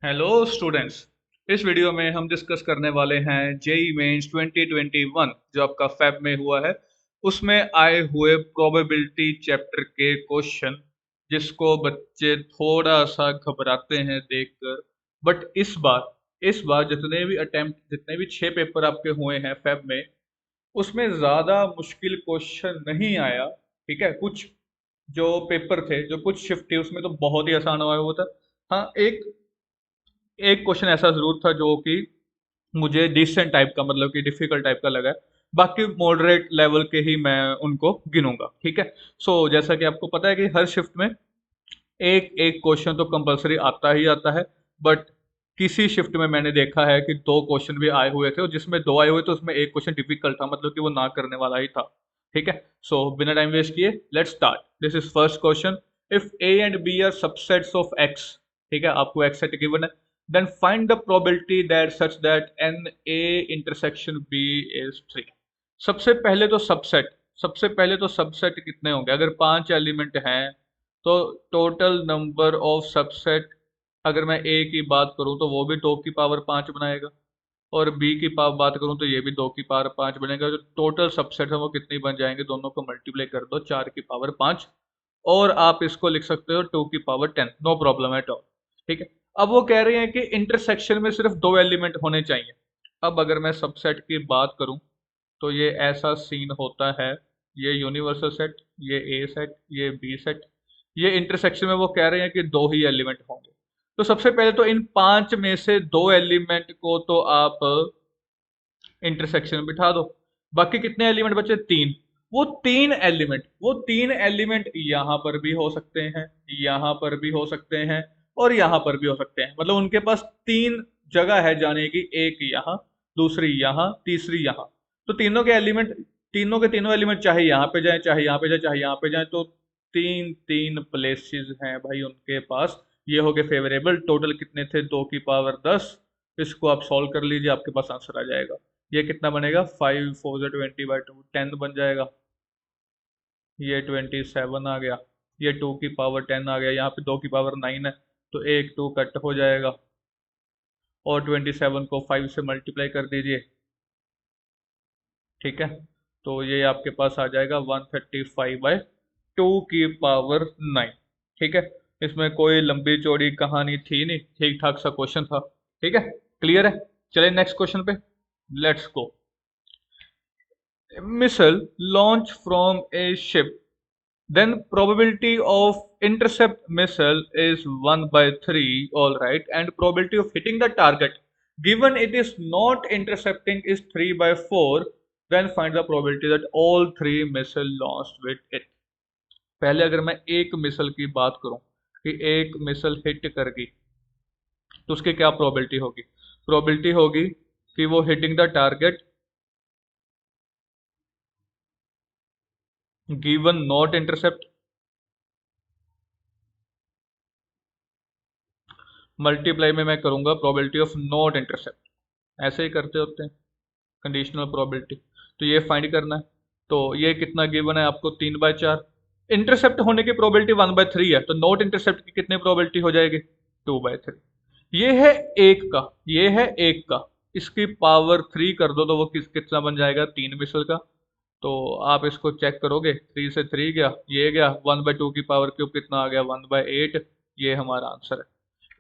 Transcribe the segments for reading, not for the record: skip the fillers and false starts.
Hello students. इस video में हम डिस्कस करने वाले हैं जेई मेंस 2021 जो आपका फेब में हुआ है। उसमें आए हुए प्रोबेबिलिटी चैप्टर के क्वेश्चन जिसको बच्चे थोड़ा सा घबराते हैं देखकर। बट इस बार जितने भी 6 पेपर आपके हुए हैं फेब में, उसमें ज़्यादा मुश्किल क्वेश्चन नहीं आया। ठीक है, कुछ जो पेपर थे, जो कुछ शिफ्ट थी, उसमें तो बहुत ही आसान हुआ हुआ था। हाँ, एक एक क्वेश्चन ऐसा जरूर था जो कि मुझे डिसेंट टाइप का, मतलब कि डिफिकल्ट टाइप का लगा है। बाकी मॉडरेट लेवल के ही मैं उनको गिनूंगा। ठीक है। जैसा कि आपको पता है कि हर शिफ्ट में एक एक क्वेश्चन तो कंपलसरी आता ही आता है। बट किसी शिफ्ट में मैंने देखा है कि 2 क्वेश्चन भी आए हुए थे, और जिसमें 2 आए हुए थे उसमें एक क्वेश्चन डिफिकल्ट था, मतलब कि वो ना करने वाला ही था। ठीक है। बिना टाइम वेस्ट किए let's start. This is first question. If A and B are subsets of X, ठीक है, आपको एक्स सेट गिवन है, then find the probability that such that n A intersection B is 3। सबसे पहले तो subset कितने होंगे? अगर 5 एलिमेंट हैं तो टोटल नंबर ऑफ सबसेट, अगर मैं ए की बात करूं तो वो भी 2 की पावर 5 बनाएगा, और बी की पावर बात करूं तो ये भी 2 की पावर 5 बनेगा। जो टोटल सबसेट है वो कितने बन जाएंगे? दोनों को मल्टीप्लाई कर दो, 4 की पावर 5। और आप इसको लिख सकते हो 2 की power 10, no problem at all. ठीक है। अब वो कह रहे हैं कि इंटरसेक्शन में सिर्फ 2 एलिमेंट होने चाहिए। अब अगर मैं सबसेट की बात करूं तो ये ऐसा सीन होता है, ये यूनिवर्सल सेट, ये ए सेट, ये बी सेट, ये इंटरसेक्शन में वो कह रहे हैं कि 2 ही एलिमेंट होंगे। तो सबसे पहले तो इन 5 में से 2 एलिमेंट को तो आप इंटरसेक्शन में बिठा दो। बाकी कितने एलिमेंट बचे? 3। वो तीन एलिमेंट यहाँ पर भी हो सकते हैं, यहाँ पर भी हो सकते हैं, और यहाँ पर भी हो सकते हैं। मतलब उनके पास 3 जगह है जाने की, एक यहाँ, दूसरी यहाँ, तीसरी यहाँ। तो तीनों के तीनों एलिमेंट चाहे यहाँ पे जाए, चाहे यहाँ पे जाए, चाहे यहाँ पे जाए, तो तीन तीन प्लेसेस हैं भाई उनके पास। ये हो गए फेवरेबल। टोटल कितने थे? 2 की पावर 10। इसको आप सॉल्व कर लीजिए, आपके पास आंसर आ जाएगा। ये कितना बनेगा? 5 4 20/2, 10 बन जाएगा। ये 27 आ गया। ये 2 की पावर 10 आ गया। यहाँ पे 2 की पावर 9 है, तो एक 2 कट हो जाएगा। और 27 को 5 से मल्टीप्लाई कर दीजिए। ठीक है। तो ये आपके पास आ जाएगा 135/2 की पावर 9। ठीक है। इसमें कोई लंबी चौड़ी कहानी थी नहीं, ठीक ठाक सा क्वेश्चन था। ठीक है, क्लियर है। चलिए नेक्स्ट क्वेश्चन पे, let's go. Missile launch from a ship, then probability of intercept missile is 1 by 3, all right, and probability of hitting the target given it is not intercepting is 3 by 4, then find the probability that all 3 missile launched with it। पहले अगर मैं एक मिसल की बात करूं कि एक मिसल hit कर गई, तो उसकी क्या प्रोबेबिलिटी होगी? प्रोबेबिलिटी होगी कि वो hitting the target given not intercept, multiply में मैं करूंगा प्रोबेबिलिटी ऑफ नॉट इंटरसेप्ट। ऐसे ही करते होते हैं कंडीशनल प्रोबेबिलिटी। तो ये फाइंड करना है। तो ये कितना गिवन है आपको? 3/4। इंटरसेप्ट होने की प्रोबेबिलिटी 1/3 है, तो नॉट इंटरसेप्ट की कितनी प्रोबेबिलिटी हो जाएगी? 2/3। ये है एक का, ये है एक का। इसकी पावर 3 कर दो तो वो कितना बन जाएगा? 3 मिसल का। तो आप इसको चेक करोगे, 3 से 3 गया, ये गया, 1/2 की पावर क्यूब कितना आ गया? 1/8। ये हमारा आंसर है।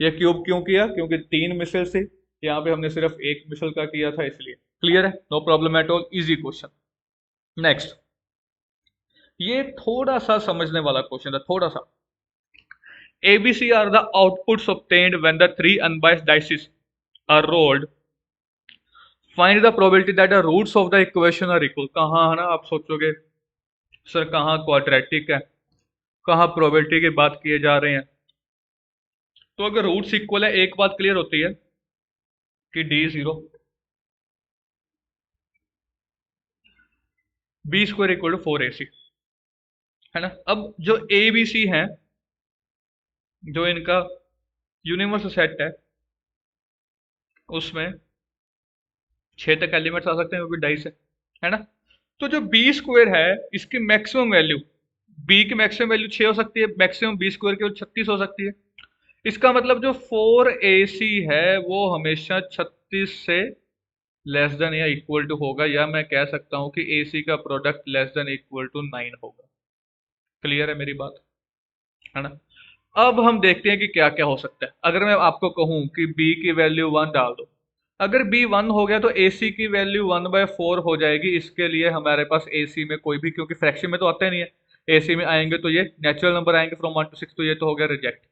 ये क्यूब क्यों किया? क्योंकि 3 मिसल से, यहाँ पे हमने सिर्फ एक मिसल का किया था, इसलिए। क्लियर है, no problem at all, easy question. Next, ये थोड़ा सा समझने वाला क्वेश्चन था, थोड़ा सा। ABC are the outputs obtained when the 3 unbiased dices are rolled. Find the probability that the roots of the equation are equal। कहाँ है ना, आप सोचोगे सर कहाँ क्वाड्रेटिक है, कहाँ प्रोबेबिलिटी की बात किए जा रहे हैं। तो अगर रूट्स इक्वल है, एक बात क्लियर होती है कि D0, B² = 4AC, है ना। अब जो ABC है, जो इनका यूनिवर्सल सेट है, उसमें 6 तक एलिमेंट्स आ सकते हैं, क्योंकि डाइस है ना। तो जो B² है, इसकी मैक्सिमम वैल्यू, B की मैक्सिमम वैल्यू 6 हो सकती है, मैक्सिमम B² की 36 हो सकती है। इसका मतलब जो 4AC है वो हमेशा 36 से लेस देन या इक्वल टू होगा, या मैं कह सकता हूं कि AC का product less than equal to 9 होगा। क्लियर है मेरी बात, है ना? अब हम देखते हैं कि क्या क्या हो सकता है। अगर मैं आपको कहूं कि B की वैल्यू 1 डाल दो, अगर B 1 हो गया तो AC की वैल्यू 1/4 हो जाएगी। इसके लिए हमारे पास AC में कोई भी, क्योंकि फ्रैक्शन में तो आता ही नहीं है, AC में आएंगे तो ये नेचुरल नंबर आएंगे फ्रॉम 1 to 6, तो ये तो हो गया रिजेक्ट।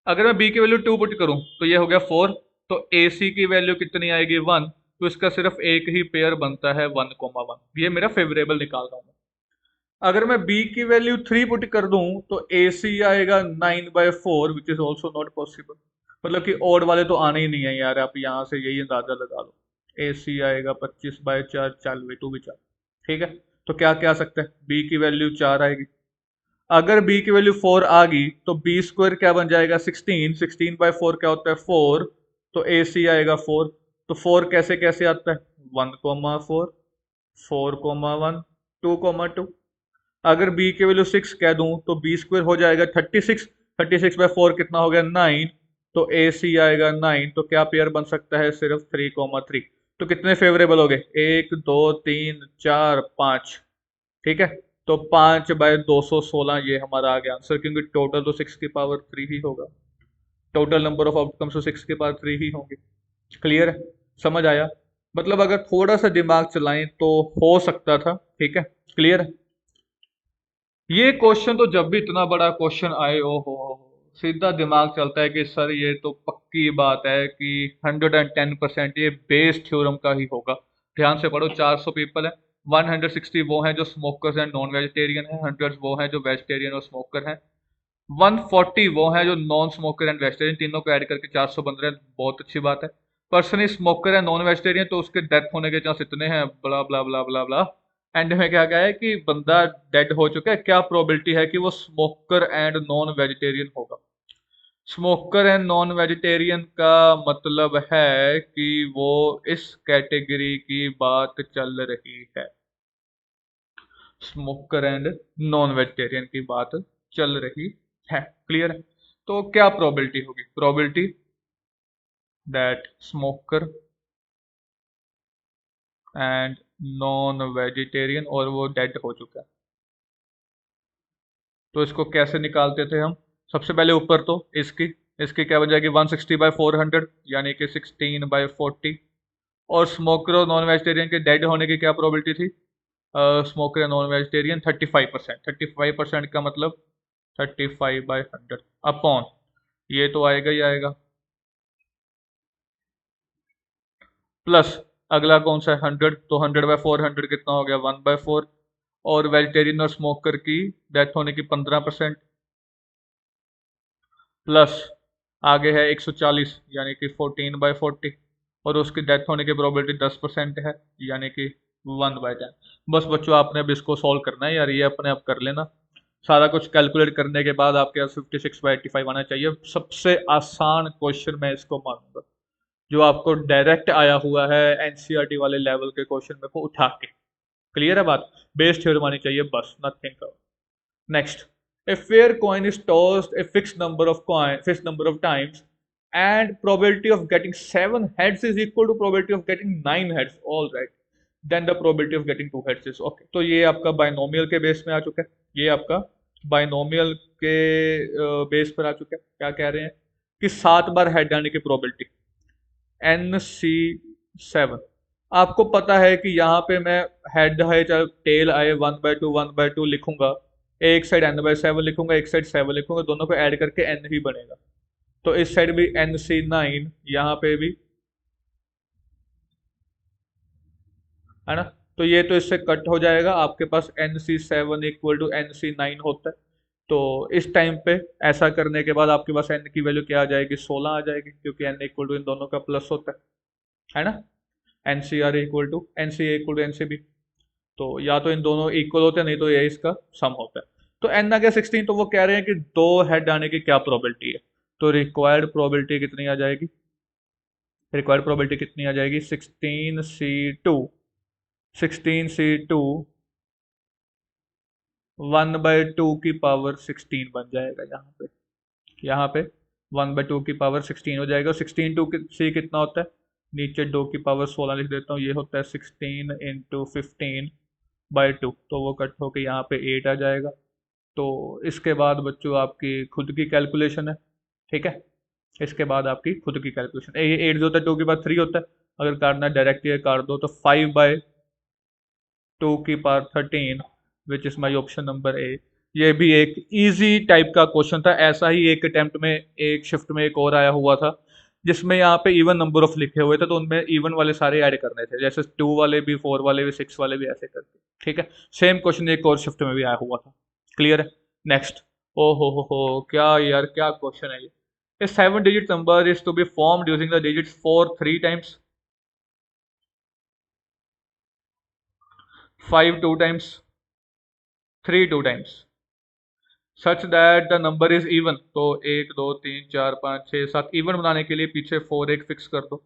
अगर मैं बी की वैल्यू 2 पुट करूं तो ये हो गया 4, तो ए सी की वैल्यू कितनी आएगी 1, तो इसका सिर्फ एक ही पेयर बनता है 1,1। ये मेरा फेवरेबल निकाल रहा हूं मैं। अगर मैं बी की वैल्यू 3 पुट कर दूं तो ए सी आएगा 9/4, which is also not possible. मतलब कि ओड वाले तो आने ही नहीं है यार, आप यहाँ से यही अंदाजा लगा लो। ए सी आएगा 25/4, 4 ठीक है। तो क्या क्या आ सकता है, बी की वैल्यू 4 आएगी। अगर b की वैल्यू 4 आ गई तो बी स्क्वायर क्या बन जाएगा 16, 16/4 क्या होता है 4, तो ए सी आएगा 4। तो 4 कैसे कैसे आता है 1,4, 4,1, 2,2। अगर b की वैल्यू 6 कह दूं तो बी स्क्वायर हो जाएगा 36, 36/4 कितना हो गया 9, तो ए सी आएगा 9। तो क्या पेयर बन सकता है सिर्फ 3,3। तो कितने फेवरेबल हो गए 1 2 3 4 5, ठीक है। तो 5/216 ये हमारा आ गया आंसर, क्योंकि टोटल तो 6 की पावर 3 ही होगा। टोटल नंबर ऑफ आउटकम्स तो 6 की पावर 3 ही होंगे। क्लियर है, समझ आया? मतलब अगर थोड़ा सा दिमाग चलाएं तो हो सकता था, ठीक है। क्लियर है। ये क्वेश्चन तो जब भी इतना बड़ा क्वेश्चन आए, सीधा दिमाग चलता है कि सर ये तो पक्की बात है कि 110% ये बेस थ्योरम का ही होगा। ध्यान से पढ़ो, 400 पीपल है, 160 वो हैं जो स्मोकर्स एंड नॉन वेजिटेरियन हैं, 100 वो हैं जो वेजिटेरियन और स्मोकर हैं, 140 वो हैं जो नॉन स्मोकर एंड वेजिटेरियन, तीनों को ऐड करके 400 बन रहे हैं। बहुत अच्छी बात है। Person smoker and non vegetarian, तो उसके डेथ होने के चांस इतने हैं, बला बला बला बला बला। एंड में क्या क्या है कि बंदा डेड हो चुका है, क्या प्रोबेबिलिटी है कि वो स्मोकर एंड नॉन वेजिटेरियन होगा। स्मोकर एंड नॉन वेजिटेरियन का मतलब है कि वो इस कैटेगरी की बात चल रही है। स्मोकर एंड नॉन वेजिटेरियन की बात चल रही है। क्लियर है। तो क्या प्रोबेबिलिटी होगी, probability that smoker and non vegetarian, और वो डेड हो चुका है। तो इसको कैसे निकालते थे हम, सबसे पहले ऊपर तो इसकी इसकी क्या बन जाएगी 160/400, यानी कि 16/40। और स्मोकर और नॉन वेजिटेरियन के डेड होने की क्या प्रोबेबिलिटी थी, स्मोकर या नॉन वेजिटेरियन 35%, 35% का मतलब 35/100 अपॉन, ये तो आएगा ही आएगा, प्लस अगला कौन सा है 100, तो 100/400 कितना हो गया 1/4। और वेजिटेरियन और स्मोकर की डेथ होने की 15%, प्लस आगे है 140 यानी कि 14/40, और उसकी डेथ होने की प्रोबेबिलिटी 10% है, यानी कि 1/10। बस बच्चों आपने अब इसको सॉल्व करना है यार, ये अपने आप कर लेना। सारा कुछ कैलकुलेट करने के बाद आपके पास 56/85 आना चाहिए। सबसे आसान क्वेश्चन मैं इसको मानूंगा जो आपको डायरेक्ट आया हुआ है एनसीईआरटी वाले लेवल के क्वेश्चन में को उठा के। क्लियर है बात, बेस थ्योरम आनी चाहिए बस, nothing. Next, a fair coin is tossed a fixed number of times, and probability of getting 7 heads is equal to probability of getting 9 heads. All right. Then the probability of getting 2 heads is okay. तो ये आपका binomial के base में आ चुका है, ये आपका binomial के बेस पर आ चुका है। क्या कह रहे हैं कि 7 बार हेड आने की प्रोबेबिलिटी NC7। आपको पता है कि यहाँ पे मैं हेड है चाहे टेल आए 1/2 1/2 लिखूंगा, एक साइड n/7 लिखूंगा, एक साइड 7 लिखूंगा, दोनों को ऐड करके n ही बनेगा। तो इस साइड भी NC9, यहाँ पे भी, है ना? तो ये तो इससे कट हो जाएगा, आपके पास NC7 इक्वल टू NC9 होता है। तो इस टाइम पे ऐसा करने के बाद आपके पास n की वैल्यू क्या आ जाएगी 16 आ जाएगी, क्योंकि n इक्वल टू इन दोनों का प्लस होता है ना? NCR equal to NCA equal to NCB। तो या तो इन दोनों इक्वल होते हैं, नहीं तो ये इसका सम होता है। तो n आ गया 16, तो वो कह रहे हैं कि 2 हेड आने की क्या प्रोबेबिलिटी है। तो रिक्वायर्ड प्रोबेबिलिटी कितनी आ जाएगी, रिक्वायर्ड प्रोबेबिलिटी कितनी आ जाएगी 16C2, 16C2 1/2 की पावर 16 बन जाएगा यहाँ पे, यहाँ पे 1/2 की पावर 16 हो जाएगा। 16 कितना होता है, नीचे 2 की पावर 16 लिख देता हूँ, ये होता है 16 × 15/2, तो वो कट होके यहाँ पे 8 आ जाएगा। तो इसके बाद बच्चों आपकी खुद की कैलकुलेशन है, ठीक है। इसके बाद आपकी खुद की कैलकुलेशन, ये 8 जो होता है 2 के बाद 3 होता है, अगर काटना डायरेक्ट ये काट दो तो 5/2 की power 13, which is my option number A. ये भी एक इजी टाइप का क्वेश्चन था, ऐसा ही एक अटेम्प्ट में एक शिफ्ट में एक और आया हुआ था, जिसमें यहाँ पे इवन नंबर ऑफ लिखे हुए थे, तो उनमें इवन वाले सारे ऐड करने थे, जैसे 2 वाले भी, 4 वाले भी, 6 वाले भी, ऐसे करके, ठीक है। सेम क्वेश्चन एक और शिफ्ट में भी आया हुआ था। क्लियर है। नेक्स्ट। ओ हो, क्या यार, क्या क्वेश्चन है ये। A 7-digit number is to be formed using the digits 4 3 times, 5 2 times, 3 2 times, such that the number is even। तो 1 2 3 4 5 6 7 इवन बनाने के लिए पीछे 4 एक फिक्स कर दो।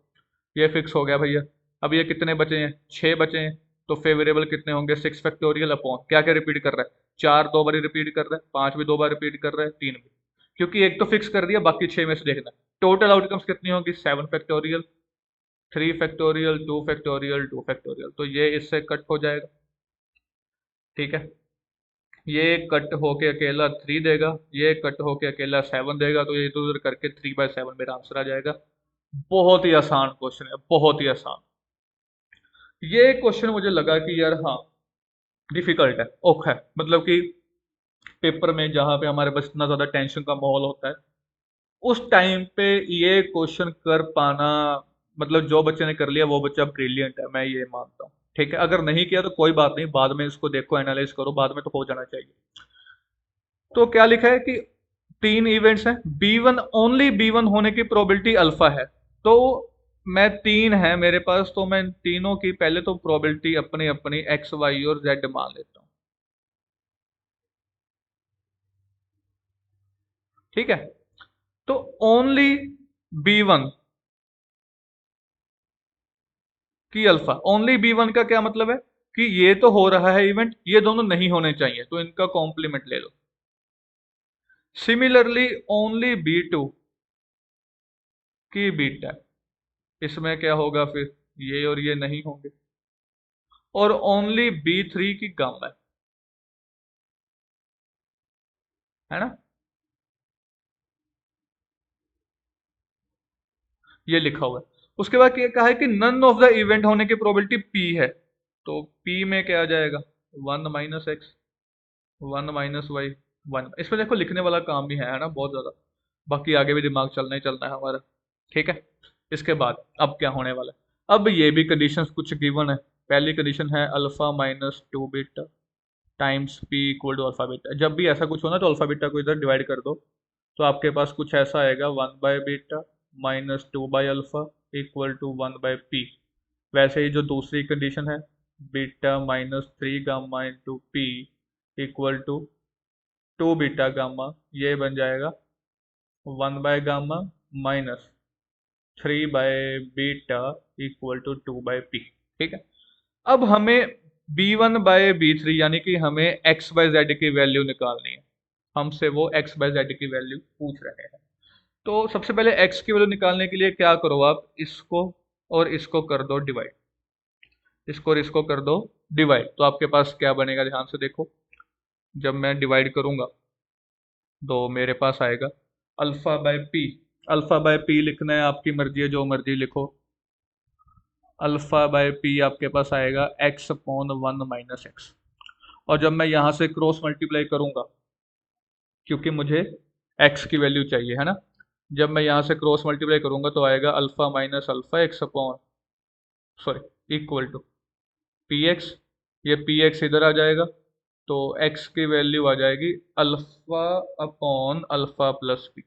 ये फिक्स हो गया भैया। अब ये कितने बचे हैं, 6 बचे हैं। तो फेवरेबल कितने होंगे, 6 फैक्टोरियल अपॉन क्या क्या रिपीट कर रहा है, 4 2 बार रिपीट कर रहा है, 5 भी 2 बार रिपीट कर रहा है, 3 भी, क्योंकि एक तो फिक्स कर दिया, बाकी 6 में से देखना। टोटल आउटकम्स कितनी होगी, 7 फैक्टोरियल, 3 फैक्टोरियल, 2 फैक्टोरियल, 2 फैक्टोरियल, तो ये इससे कट हो जाएगा, ठीक है। ये कट होके अकेला 3 देगा, ये कट होके अकेला 7 देगा, तो ये इधर उधर करके 3/7 मेरा आंसर आ जाएगा। बहुत ही आसान क्वेश्चन है, बहुत ही आसान। ये क्वेश्चन मुझे लगा कि यार हाँ, डिफिकल्ट है, ओके, मतलब कि पेपर में जहाँ पे हमारे पास इतना ज्यादा टेंशन का माहौल होता है, उस टाइम पे ये क्वेश्चन कर पाना, मतलब जो बच्चे ने कर लिया वो बच्चा ब्रिलियंट है, मैं ये मानता हूँ, ठीक है। अगर नहीं किया तो कोई बात नहीं, बाद में इसको देखो, एनालाइज करो, बाद में तो हो जाना चाहिए। तो क्या लिखा है कि 3 इवेंट्स हैं, B1, ओनली B1 होने की प्रोबेबिलिटी अल्फा है। तो मैं 3 है मेरे पास, तो मैं तीनों की पहले तो प्रोबेबिलिटी अपनी अपनी एक्स वाई और जेड मान लेता हूँ, ठीक है। तो ओनली B1 की अल्फा, ओनली B1 का क्या मतलब है कि ये तो हो रहा है इवेंट, ये दोनों नहीं होने चाहिए, तो इनका कॉम्प्लीमेंट ले लो। सिमिलरली ओनली B2 की बीटा, इसमें क्या होगा फिर, ये और ये नहीं होंगे। और ओनली B3 की गामा, है ना, ये लिखा हुआ है। उसके बाद क्या कहा है कि नन ऑफ द इवेंट होने की प्रोबेबिलिटी P है, तो P में क्या आ जाएगा, 1 - x, 1 - y, 1। इसमें देखो लिखने वाला काम भी है ना, बहुत ज्यादा। बाकी आगे भी दिमाग चलना ही चलना है हमारा, ठीक है। इसके बाद अब क्या होने वाला है, अब ये भी कंडीशंस कुछ गिवन है। पहली कंडीशन है α-2 beta times P equal to alpha beta. जब भी ऐसा कुछ हो ना, तो अल्फा बीटा को इधर डिवाइड कर दो, तो आपके पास कुछ ऐसा आएगा, 1/बीटा -2/अल्फा इक्वल टू 1/P। वैसे ही जो दूसरी कंडीशन है, beta -3 gamma × P equal to 2 beta gamma, ये बन जाएगा 1/गामा -3/बीटा इक्वल टू 2/P, ठीक है। अब हमें B1/B3 यानी कि हमें x/z की वैल्यू निकालनी है, हमसे वो x/z की वैल्यू पूछ रहे हैं। तो सबसे पहले x की वैल्यू निकालने के लिए क्या करो, आप इसको और इसको कर दो डिवाइड, इसको और इसको कर दो डिवाइड, तो आपके पास क्या बनेगा, ध्यान से देखो। जब मैं डिवाइड करूंगा तो मेरे पास आएगा α/P। α/P लिखना है आपकी मर्जी है, जो मर्जी लिखो। α/P आपके पास आएगा x/1 - x। और जब मैं यहां से क्रॉस मल्टीप्लाई करूंगा, क्योंकि मुझे x की वैल्यू चाहिए, है ना, जब मैं यहां से क्रॉस मल्टीप्लाई करूंगा तो आएगा α - x upon, sorry, equal to px। ये px इधर आ जाएगा, तो x की वैल्यू आ जाएगी α/α+p।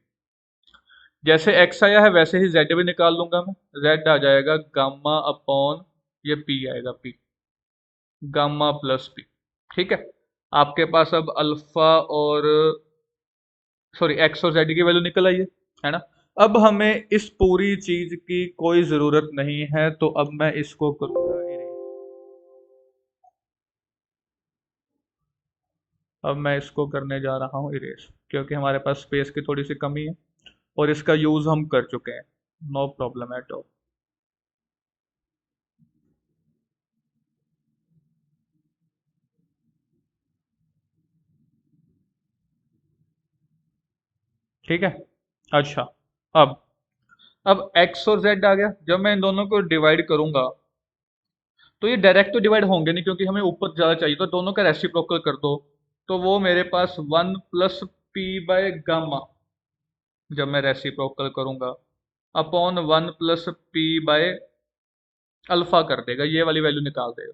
जैसे x आया है वैसे ही z भी निकाल लूंगा मैं, z आ जाएगा गामा अपॉन, ये p आएगा, p गामा + p, ठीक है। आपके पास अब अल्फा और, सॉरी, एक्स और जेड की वैल्यू निकल आई है ना। अब हमें इस पूरी चीज की कोई जरूरत नहीं है, तो अब मैं इसको करूंगा erase। अब मैं इसको करने जा रहा हूँ इरेज, क्योंकि हमारे पास स्पेस की थोड़ी सी कमी है। और इसका यूज हम कर चुके हैं, नो प्रॉब्लम एट ऑल। ठीक है। अच्छा, अब अब x और z आ गया। जब मैं इन दोनों को डिवाइड करूंगा तो ये डायरेक्ट तो डिवाइड होंगे नहीं, क्योंकि हमें ऊपर ज्यादा चाहिए, तो दोनों का रेसिप्रोकल कर दो। तो वो मेरे पास 1 + p/गामा, जब मैं रेसिप्रोकल करूंगा, अपॉन 1 + p/ अल्फा कर देगा, ये वाली वैल्यू निकाल देगा।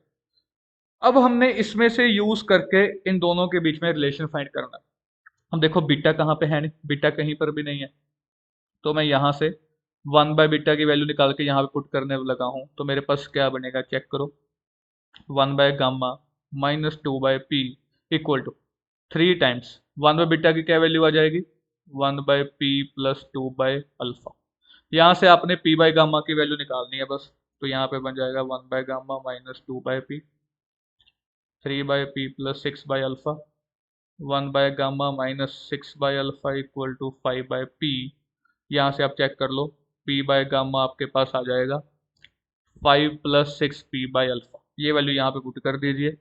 अब हमने इसमें से यूज करके इन दोनों के बीच में रिलेशन फाइंड करना है। अब देखो बीटा कहाँ पे है, नहीं बीटा कहीं पर भी नहीं है, तो मैं यहाँ से 1/बीटा की वैल्यू निकाल के यहाँ पे पुट करने लगा हूँ। तो मेरे पास क्या बनेगा, चेक करो। 1/गामा -2/p इक्वल टू 3 टाइम्स 1/बीटा की क्या वैल्यू आ जाएगी, 1/p + 2/अल्फा। यहाँ से आपने p/गामा की वैल्यू निकालनी है बस। तो यहाँ पे बन जाएगा 1/गामा -2/p, 3/p + 6/अल्फा, 1/गामा -6/अल्फा equal to 5/p। यहाँ से आप चेक कर लो, p/गामा आपके पास आ जाएगा 5 + 6p/अल्फा। ये वैल्यू यहाँ पे पुट कर दीजिए,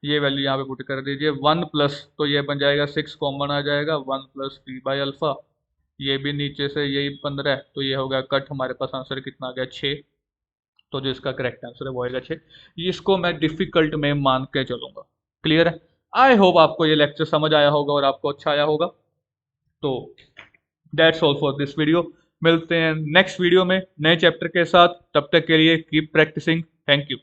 ये वैल्यू यहाँ पे पुट कर दीजिए। 1 प्लस, तो ये बन जाएगा 6 कॉमन आ जाएगा, 1 + p/अल्फा। ये भी नीचे से यही 15 है, तो ये हो गया कट। हमारे पास आंसर कितना आ गया, 6। तो जो इसका करेक्ट आंसर है वो आएगा 6। इसको मैं डिफिकल्ट में मान के चलूंगा। क्लियर है? आई होप आपको ये लेक्चर समझ आया होगा और आपको अच्छा आया होगा। तो that's all for this video. मिलते हैं नेक्स्ट वीडियो में नए चैप्टर के साथ। तब तक के लिए कीप प्रैक्टिसिंग। Thank you.